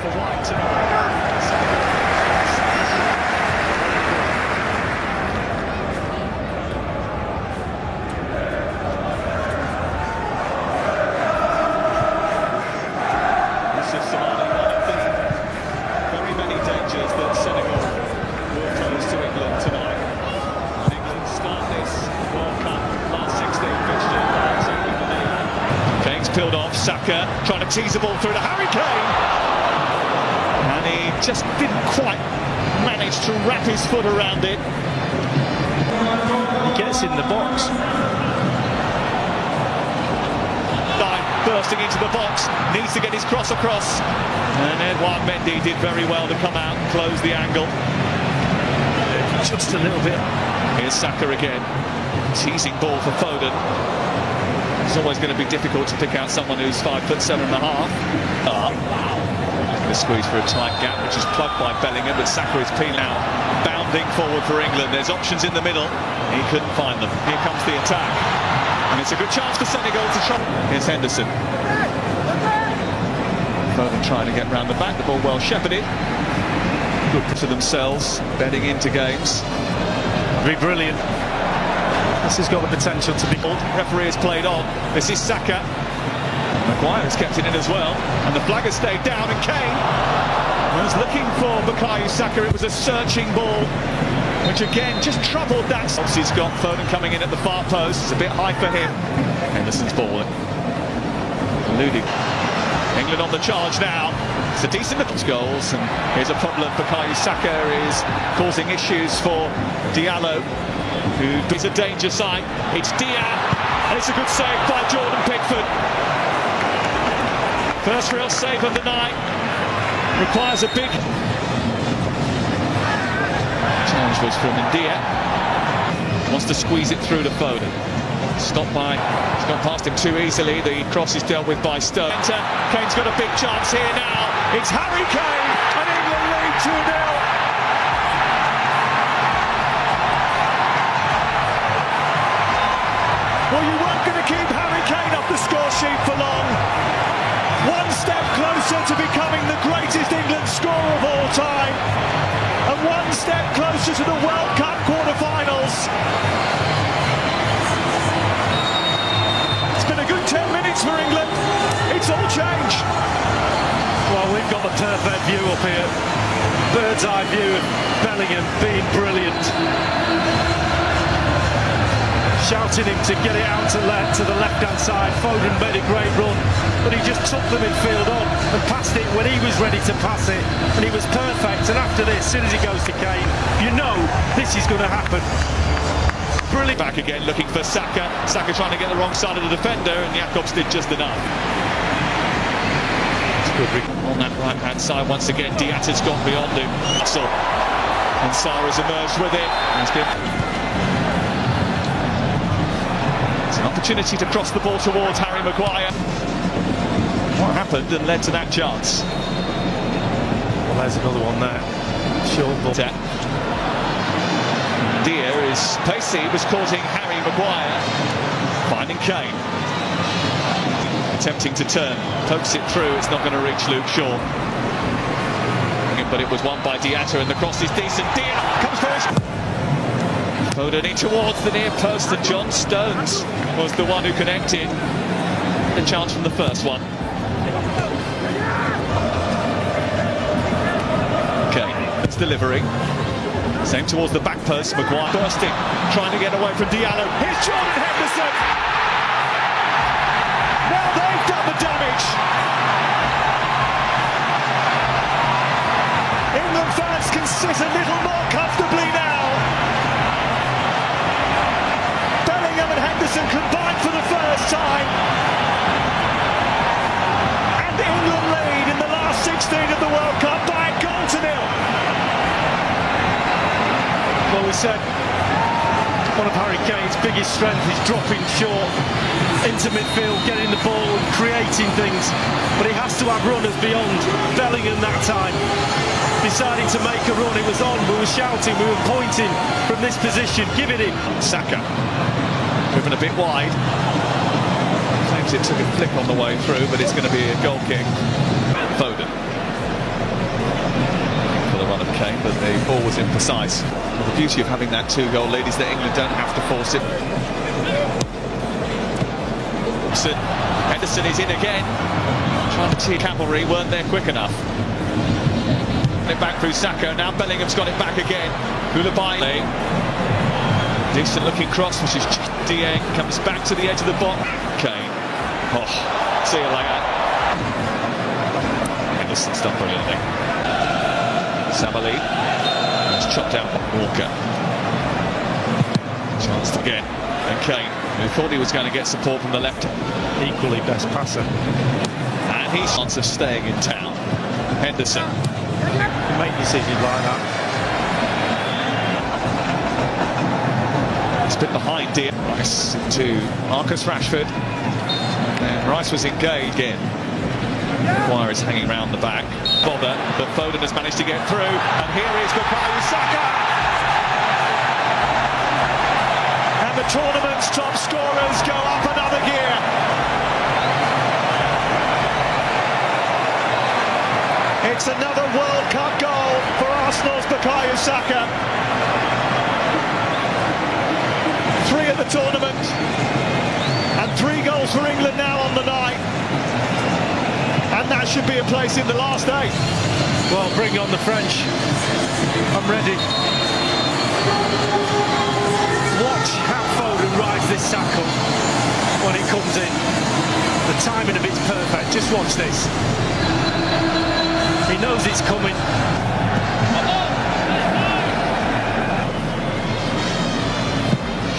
for White tonight. Yusuf Somali, one of the very many dangers that Senegal will pose to England tonight. And England start this World Cup last 16 fixture. Kane's peeled off, Saka trying to tease the ball through to Harry Kane. And he just didn't quite manage to wrap his foot around it. He gets in the box. Bursting into the box, needs to get his cross across. And Edouard Mendy did very well to come out and close the angle. Just a little bit. Here's Saka again. Teasing ball for Foden. It's always going to be difficult to pick out someone who's 5'7.5". The squeeze for a tight gap, which is plugged by Bellingham, but Saka is peeling out, bounding forward for England. There's options in the middle. He couldn't find them. Here comes the attack. And it's a good chance for Senegal to try. Here's Henderson. Foden trying to get round the back. The ball well shepherded. Good to themselves, betting into games. Be brilliant. This has got the potential to be good. Referee has played on. This is Saka. Maguire has kept it in as well. And the flag has stayed down. And Kane was looking for Bukayo Saka. It was a searching ball, which again just troubled that. He's got Foden coming in at the far post. It's a bit high for him. Henderson's ball. Eluding. England on the charge now. It's a decent goals, and here's a problem. Bukayo Saka is causing issues for Diallo, who is a danger sign. It's Diaz, and it's a good save by Jordan Pickford. First real save of the night. Requires a big challenge was from India. Wants to squeeze it through to Foden. Stopped by, he's gone past him too easily. The cross is dealt with by Stones. Kane's got a big chance here now. It's Harry Kane, and England lead 2-0. Well, you weren't going to keep Harry Kane off the score sheet for long. One step closer to becoming the greatest England scorer of all time. And one step closer to the World Cup quarter-finals. It's been a good 10 minutes for England. It's all changed. Well, we've got the perfect view up here. Bird's eye view of Bellingham being brilliant. Shouting him to get it out to the left-hand side. Foden made a great run, but he just took the midfield on and passed it when he was ready to pass it, and he was perfect. And after this, as soon as he goes to Kane, you know this is going to happen. Brilliant. Back again, looking for Saka. Saka trying to get the wrong side of the defender, and Jakobs did just enough. It's good on that right-hand side once again. Diaz has got beyond him. And Sarr has emerged with it. It's an opportunity to cross the ball towards Harry Maguire. What happened and led to that chance? Well, there's another one there. Short ball. Dia is pacey, was courting Harry Maguire. Finding Kane. Attempting to turn. Pokes it through. It's not going to reach Luke Shaw. But it was won by Diatta, and the cross is decent. Dia comes first. Foden in towards the near post, and John Stones was the one who connected. The chance from the first one. Okay, it's delivering. Same towards the back post. Maguire bursting, trying to get away from Diallo. Here's Jordan Henderson. Now they've done the damage. England fans can sit a little more comfortably now. Bellingham and Henderson combined for the first time. And England lead in the last 16 of the World Cup by a goal to nil. Well, we said one of Harry Kane's biggest strengths is dropping short into midfield, getting the ball and creating things. But he has to have runners beyond. Bellingham that time deciding to make a run. It was on, we were shouting, we were pointing from this position, give it in. Saka, moving a bit wide. Claims it took a flick on the way through, but it's going to be a goal kick. Foden. Kane, but the ball was imprecise. Well, the beauty of having that 2-goal lead is that England don't have to force it. Henderson is in again. Trying to see cavalry weren't there quick enough. It back through Saka. Now Bellingham's got it back again. Koulibaly. Decent looking cross, which is Dieng. Comes back to the edge of the box. Kane. Oh, see you later. Henderson's done brilliantly. Sabali. He's chopped out Walker. Chance again. And Kane, who thought he was going to get support from the left. Equally best passer. And he's chance of staying in town. Henderson. You make decisions like that. It's a bit behind Dieng. Rice to Marcus Rashford. And Rice was engaged again. Maguire is hanging around the back. Bother, but Foden has managed to get through. And here is Bukayo Saka. And the tournament's top scorers go up another gear. It's another World Cup goal for Arsenal's Bukayo Saka. 3 at the tournament, and 3 goals for England now on the night. And that should be a place in the last 8. Well, bring on the French. I'm ready. Watch how Foden rides this Saka when it comes in. The timing of it's perfect. Just watch this. He knows it's coming.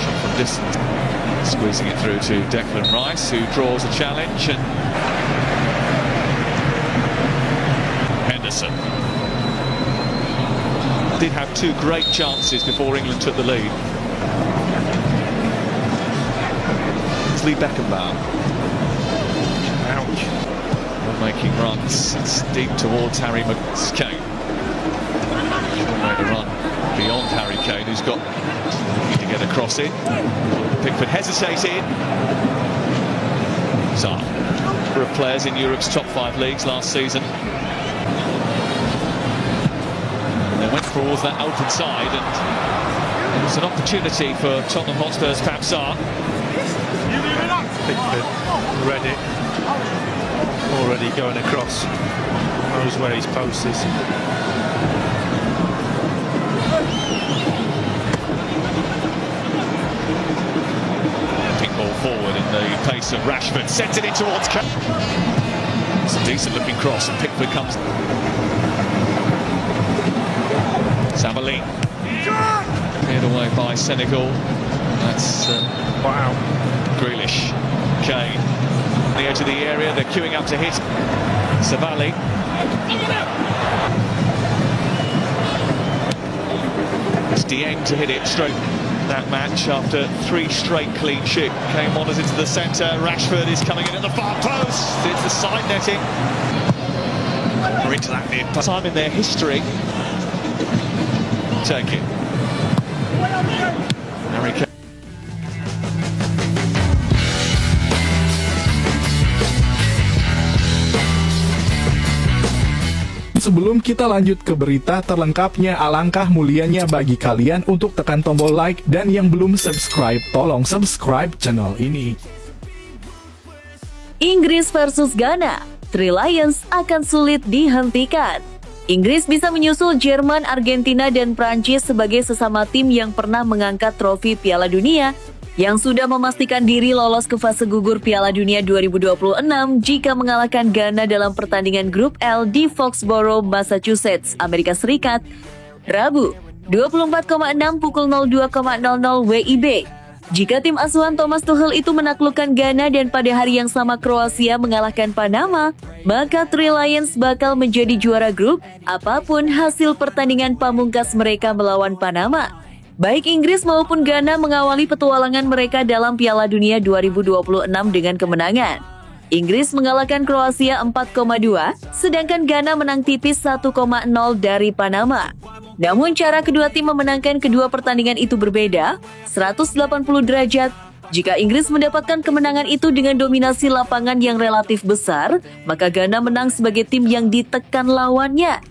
Shot from distance. Squeezing it through to Declan Rice, who draws a challenge. And Henderson did have 2 great chances before England took the lead. Lee Beckenbauer. Ouch. Making runs. It's deep towards Harry Kane. Made a run beyond Harry Kane, who's got to get across it. Pickford hesitated. So, number of players in Europe's top 5 leagues last season. And they went towards that open side, and it was an opportunity for Tottenham Hotspur's Pape. Pickford read it. Already going across. Knows where his post is. Ball forward in the pace of Rashford, sends it in towards Kane. It's a decent looking cross, and Pickford comes. Sabali cleared away by Senegal. That's Wow. Grealish. Kane on the edge of the area, they're queuing up to hit. Sabali. It's Dieng to hit it straight. That match after 3 straight clean sheets. Kane wanders into the centre. Rashford is coming in at the far post. It's the side netting. We're into that near time in their history. Take it. Harry Kane. Sebelum kita lanjut ke berita terlengkapnya, alangkah mulianya bagi kalian untuk tekan tombol like, dan yang belum subscribe, tolong subscribe channel ini. Inggris versus Ghana, Three Lions akan sulit dihentikan. Inggris bisa menyusul Jerman, Argentina, dan Prancis sebagai sesama tim yang pernah mengangkat trofi Piala Dunia, yang sudah memastikan diri lolos ke fase gugur Piala Dunia 2026 jika mengalahkan Ghana dalam pertandingan grup L di Foxborough, Massachusetts, Amerika Serikat, Rabu, 24,6 pukul 02.00 WIB. Jika tim asuhan Thomas Tuchel itu menaklukkan Ghana dan pada hari yang sama Kroasia mengalahkan Panama, maka Three Lions bakal menjadi juara grup apapun hasil pertandingan pamungkas mereka melawan Panama. Baik Inggris maupun Ghana mengawali petualangan mereka dalam Piala Dunia 2026 dengan kemenangan. Inggris mengalahkan Kroasia 4,2, sedangkan Ghana menang tipis 1,0 dari Panama. Namun cara kedua tim memenangkan kedua pertandingan itu berbeda, 180 derajat. Jika Inggris mendapatkan kemenangan itu dengan dominasi lapangan yang relatif besar, maka Ghana menang sebagai tim yang ditekan lawannya.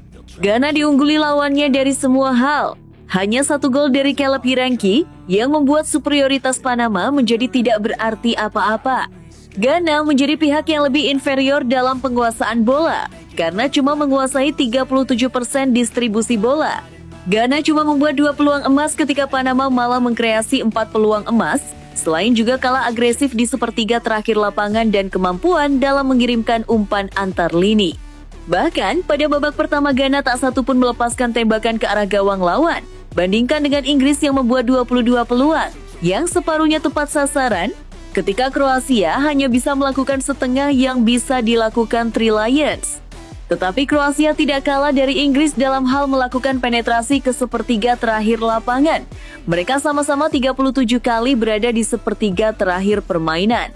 Ghana diungguli lawannya dari semua hal. Hanya 1 gol dari Caleb Hiranki yang membuat superioritas Panama menjadi tidak berarti apa-apa. Ghana menjadi pihak yang lebih inferior dalam penguasaan bola karena cuma menguasai 37% distribusi bola. Ghana cuma membuat 2 peluang emas ketika Panama malah mengkreasi 4 peluang emas, selain juga kalah agresif di sepertiga terakhir lapangan dan kemampuan dalam mengirimkan umpan antar lini. Bahkan pada babak pertama Ghana tak satu pun melepaskan tembakan ke arah gawang lawan. Bandingkan dengan Inggris yang membuat 22 peluang yang separuhnya tepat sasaran, ketika Kroasia hanya bisa melakukan setengah yang bisa dilakukan Three Lions. Tetapi Kroasia tidak kalah dari Inggris dalam hal melakukan penetrasi ke sepertiga terakhir lapangan. Mereka sama-sama 37 kali berada di sepertiga terakhir permainan.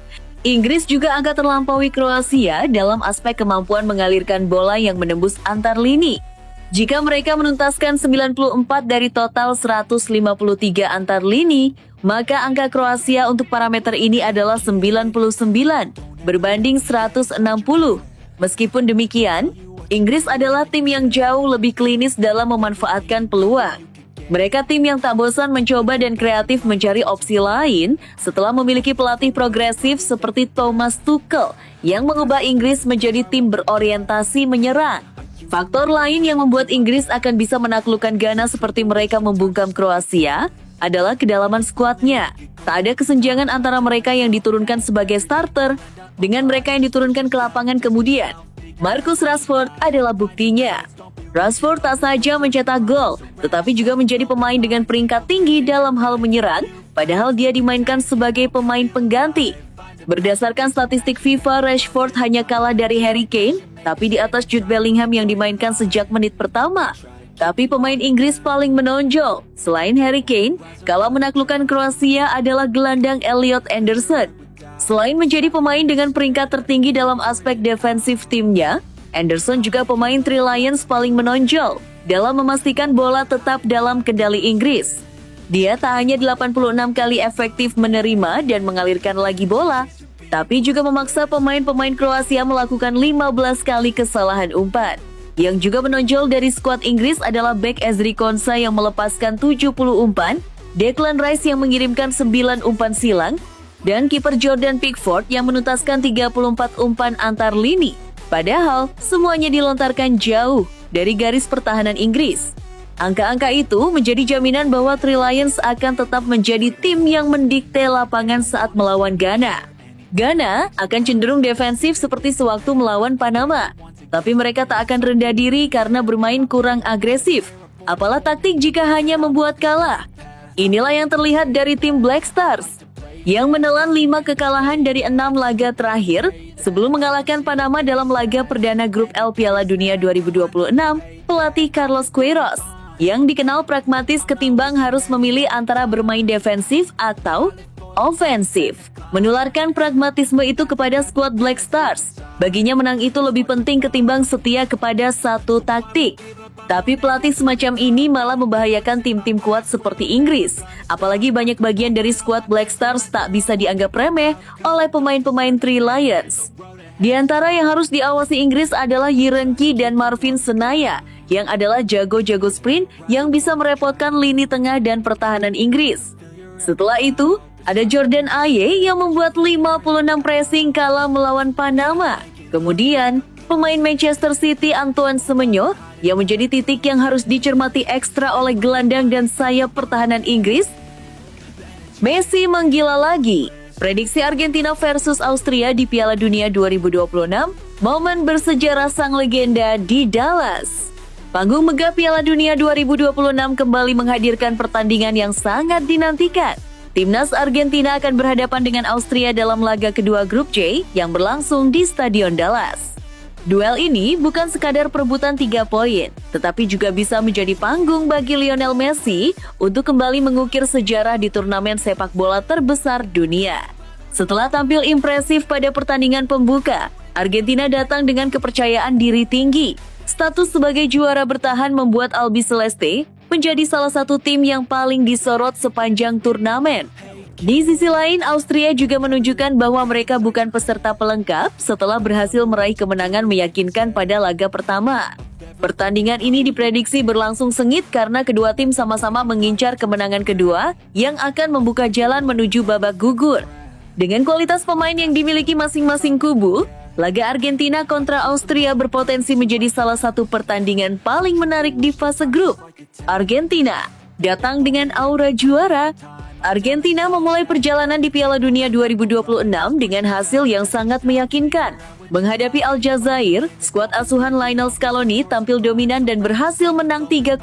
Inggris juga agak terlampaui Kroasia dalam aspek kemampuan mengalirkan bola yang menembus antar lini. Jika mereka menuntaskan 94 dari total 153 antar lini, maka angka Kroasia untuk parameter ini adalah 99 berbanding 160. Meskipun demikian, Inggris adalah tim yang jauh lebih klinis dalam memanfaatkan peluang. Mereka tim yang tak bosan mencoba dan kreatif mencari opsi lain setelah memiliki pelatih progresif seperti Thomas Tuchel yang mengubah Inggris menjadi tim berorientasi menyerang. Faktor lain yang membuat Inggris akan bisa menaklukkan Ghana seperti mereka membungkam Kroasia adalah kedalaman skuadnya. Tak ada kesenjangan antara mereka yang diturunkan sebagai starter dengan mereka yang diturunkan ke lapangan kemudian. Marcus Rashford adalah buktinya. Rashford tak saja mencetak gol, tetapi juga menjadi pemain dengan peringkat tinggi dalam hal menyerang, padahal dia dimainkan sebagai pemain pengganti. Berdasarkan statistik FIFA, Rashford hanya kalah dari Harry Kane, tapi di atas Jude Bellingham yang dimainkan sejak menit pertama. Tapi pemain Inggris paling menonjol, selain Harry Kane, kalau menaklukkan Kroasia adalah gelandang Elliot Anderson. Selain menjadi pemain dengan peringkat tertinggi dalam aspek defensif timnya, Anderson juga pemain Three Lions paling menonjol dalam memastikan bola tetap dalam kendali Inggris. Dia tak hanya 86 kali efektif menerima dan mengalirkan lagi bola, tapi juga memaksa pemain-pemain Kroasia melakukan 15 kali kesalahan umpan. Yang juga menonjol dari skuad Inggris adalah bek Ezri Konsa yang melepaskan 70 umpan, Declan Rice yang mengirimkan 9 umpan silang, dan kiper Jordan Pickford yang menuntaskan 34 umpan antar lini. Padahal semuanya dilontarkan jauh dari garis pertahanan Inggris. Angka-angka itu menjadi jaminan bahwa Three Lions akan tetap menjadi tim yang mendikte lapangan saat melawan Ghana. Ghana akan cenderung defensif seperti sewaktu melawan Panama, tapi mereka tak akan rendah diri karena bermain kurang agresif. Apalah taktik jika hanya membuat kalah. Inilah yang terlihat dari tim Black Stars yang menelan 5 kekalahan dari 6 laga terakhir sebelum mengalahkan Panama dalam laga perdana grup L Piala Dunia 2026 pelatih Carlos Queiroz yang dikenal pragmatis ketimbang harus memilih antara bermain defensif atau ofensif. Menularkan pragmatisme itu kepada skuad Black Stars. Baginya menang itu lebih penting ketimbang setia kepada satu taktik. Tapi pelatih semacam ini malah membahayakan tim-tim kuat seperti Inggris. Apalagi banyak bagian dari skuad Black Stars tak bisa dianggap remeh oleh pemain-pemain Three Lions. Di antara yang harus diawasi Inggris adalah Hiranki dan Marvin Senaya, yang adalah jago-jago sprint yang bisa merepotkan lini tengah dan pertahanan Inggris. Setelah itu, ada Jordan Ayew yang membuat 56 pressing kala melawan Panama. Kemudian, pemain Manchester City Antoine Semenyo yang menjadi titik yang harus dicermati ekstra oleh gelandang dan sayap pertahanan Inggris. Messi menggila lagi. Prediksi Argentina versus Austria di Piala Dunia 2026, momen bersejarah sang legenda di Dallas. Panggung megah Piala Dunia 2026 kembali menghadirkan pertandingan yang sangat dinantikan. Timnas Argentina akan berhadapan dengan Austria dalam laga kedua grup J yang berlangsung di Stadion Dallas. Duel ini bukan sekadar perebutan 3 poin, tetapi juga bisa menjadi panggung bagi Lionel Messi untuk kembali mengukir sejarah di turnamen sepak bola terbesar dunia. Setelah tampil impresif pada pertandingan pembuka, Argentina datang dengan kepercayaan diri tinggi. Status sebagai juara bertahan membuat Albiceleste menjadi salah satu tim yang paling disorot sepanjang turnamen. Di sisi lain, Austria juga menunjukkan bahwa mereka bukan peserta pelengkap setelah berhasil meraih kemenangan meyakinkan pada laga pertama. Pertandingan ini diprediksi berlangsung sengit karena kedua tim sama-sama mengincar kemenangan kedua yang akan membuka jalan menuju babak gugur. Dengan kualitas pemain yang dimiliki masing-masing kubu, laga Argentina kontra Austria berpotensi menjadi salah satu pertandingan paling menarik di fase grup. Argentina datang dengan aura juara. Argentina memulai perjalanan di Piala Dunia 2026 dengan hasil yang sangat meyakinkan. Menghadapi Aljazair, skuad asuhan Lionel Scaloni tampil dominan dan berhasil menang 3-0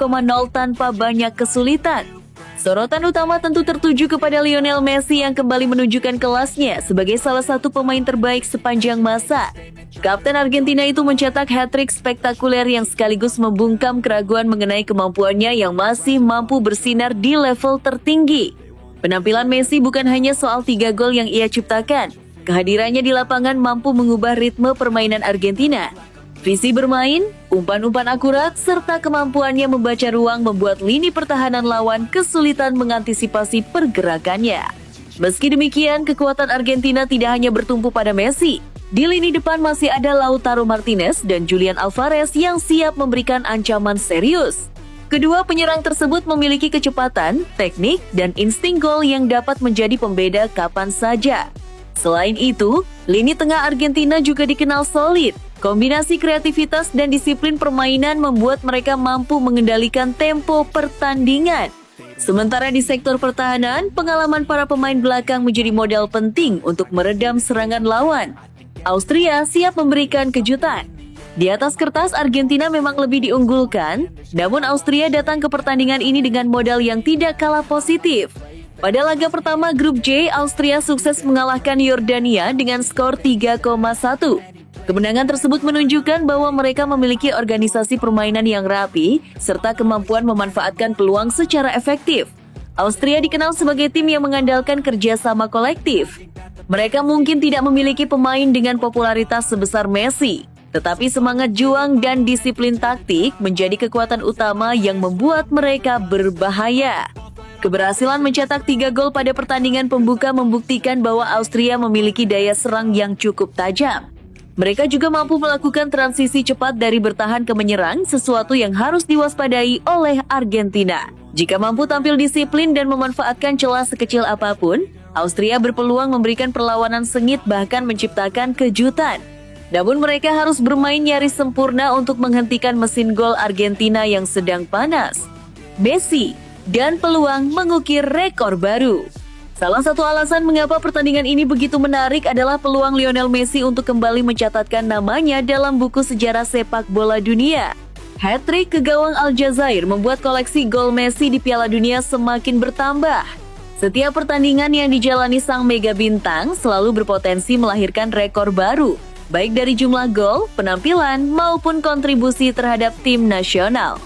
tanpa banyak kesulitan. Sorotan utama tentu tertuju kepada Lionel Messi yang kembali menunjukkan kelasnya sebagai salah satu pemain terbaik sepanjang masa. Kapten Argentina itu mencetak hat-trick spektakuler yang sekaligus membungkam keraguan mengenai kemampuannya yang masih mampu bersinar di level tertinggi. Penampilan Messi bukan hanya soal 3 gol yang ia ciptakan. Kehadirannya di lapangan mampu mengubah ritme permainan Argentina. Visi bermain, umpan-umpan akurat, serta kemampuannya membaca ruang membuat lini pertahanan lawan kesulitan mengantisipasi pergerakannya. Meski demikian, kekuatan Argentina tidak hanya bertumpu pada Messi. Di lini depan masih ada Lautaro Martinez dan Julian Alvarez yang siap memberikan ancaman serius. Kedua penyerang tersebut memiliki kecepatan, teknik, dan insting gol yang dapat menjadi pembeda kapan saja. Selain itu, lini tengah Argentina juga dikenal solid. Kombinasi kreativitas dan disiplin permainan membuat mereka mampu mengendalikan tempo pertandingan. Sementara di sektor pertahanan, pengalaman para pemain belakang menjadi modal penting untuk meredam serangan lawan. Austria siap memberikan kejutan. Di atas kertas, Argentina memang lebih diunggulkan, namun Austria datang ke pertandingan ini dengan modal yang tidak kalah positif. Pada laga pertama grup J, Austria sukses mengalahkan Yordania dengan skor 3,1. Kemenangan tersebut menunjukkan bahwa mereka memiliki organisasi permainan yang rapi, serta kemampuan memanfaatkan peluang secara efektif. Austria dikenal sebagai tim yang mengandalkan kerjasama kolektif. Mereka mungkin tidak memiliki pemain dengan popularitas sebesar Messi, tetapi semangat juang dan disiplin taktik menjadi kekuatan utama yang membuat mereka berbahaya. Keberhasilan mencetak 3 gol pada pertandingan pembuka membuktikan bahwa Austria memiliki daya serang yang cukup tajam. Mereka juga mampu melakukan transisi cepat dari bertahan ke menyerang, sesuatu yang harus diwaspadai oleh Argentina. Jika mampu tampil disiplin dan memanfaatkan celah sekecil apapun, Austria berpeluang memberikan perlawanan sengit bahkan menciptakan kejutan. Namun mereka harus bermain nyaris sempurna untuk menghentikan mesin gol Argentina yang sedang panas. Messi dan peluang mengukir rekor baru. Salah satu alasan mengapa pertandingan ini begitu menarik adalah peluang Lionel Messi untuk kembali mencatatkan namanya dalam buku sejarah sepak bola dunia. Hat-trick ke gawang Aljazair membuat koleksi gol Messi di Piala Dunia semakin bertambah. Setiap pertandingan yang dijalani sang mega bintang selalu berpotensi melahirkan rekor baru, baik dari jumlah gol, penampilan, maupun kontribusi terhadap tim nasional.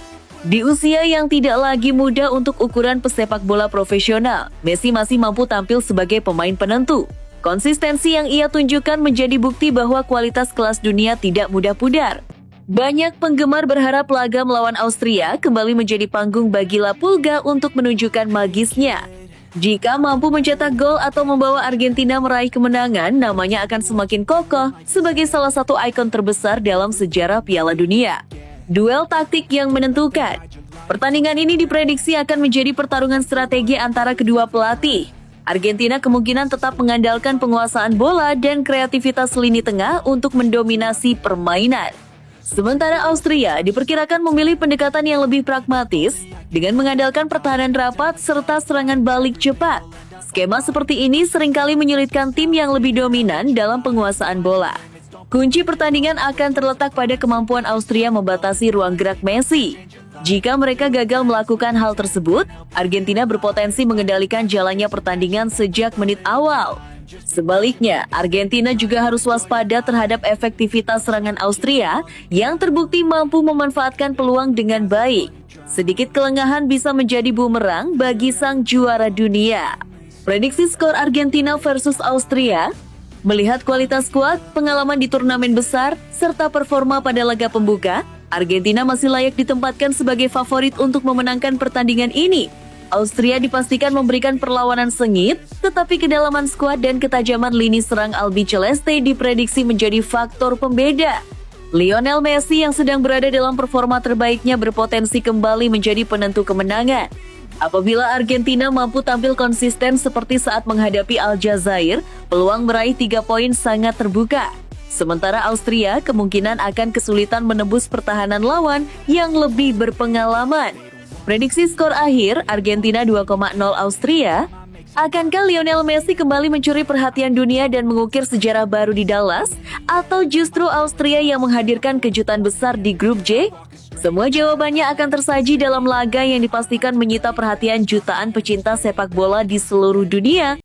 Di usia yang tidak lagi muda untuk ukuran pesepak bola profesional, Messi masih mampu tampil sebagai pemain penentu. Konsistensi yang ia tunjukkan menjadi bukti bahwa kualitas kelas dunia tidak mudah pudar. Banyak penggemar berharap laga melawan Austria kembali menjadi panggung bagi La Pulga untuk menunjukkan magisnya. Jika mampu mencetak gol atau membawa Argentina meraih kemenangan, namanya akan semakin kokoh sebagai salah satu ikon terbesar dalam sejarah Piala Dunia. Duel taktik yang menentukan. Pertandingan ini diprediksi akan menjadi pertarungan strategi antara kedua pelatih. Argentina kemungkinan tetap mengandalkan penguasaan bola dan kreativitas lini tengah untuk mendominasi permainan. Sementara Austria diperkirakan memilih pendekatan yang lebih pragmatis dengan mengandalkan pertahanan rapat serta serangan balik cepat. Skema seperti ini seringkali menyulitkan tim yang lebih dominan dalam penguasaan bola. Kunci pertandingan akan terletak pada kemampuan Austria membatasi ruang gerak Messi. Jika mereka gagal melakukan hal tersebut, Argentina berpotensi mengendalikan jalannya pertandingan sejak menit awal. Sebaliknya, Argentina juga harus waspada terhadap efektivitas serangan Austria yang terbukti mampu memanfaatkan peluang dengan baik. Sedikit kelengahan bisa menjadi bumerang bagi sang juara dunia. Prediksi skor Argentina versus Austria. Melihat kualitas skuad, pengalaman di turnamen besar, serta performa pada laga pembuka, Argentina masih layak ditempatkan sebagai favorit untuk memenangkan pertandingan ini. Austria dipastikan memberikan perlawanan sengit, tetapi kedalaman skuad dan ketajaman lini serang Albiceleste diprediksi menjadi faktor pembeda. Lionel Messi yang sedang berada dalam performa terbaiknya berpotensi kembali menjadi penentu kemenangan. Apabila Argentina mampu tampil konsisten seperti saat menghadapi Aljazair, peluang meraih 3 poin sangat terbuka. Sementara Austria kemungkinan akan kesulitan menembus pertahanan lawan yang lebih berpengalaman. Prediksi skor akhir Argentina 2,0 Austria. Akankah Lionel Messi kembali mencuri perhatian dunia dan mengukir sejarah baru di Dallas? Atau justru Austria yang menghadirkan kejutan besar di grup J? Semua jawabannya akan tersaji dalam laga yang dipastikan menyita perhatian jutaan pecinta sepak bola di seluruh dunia.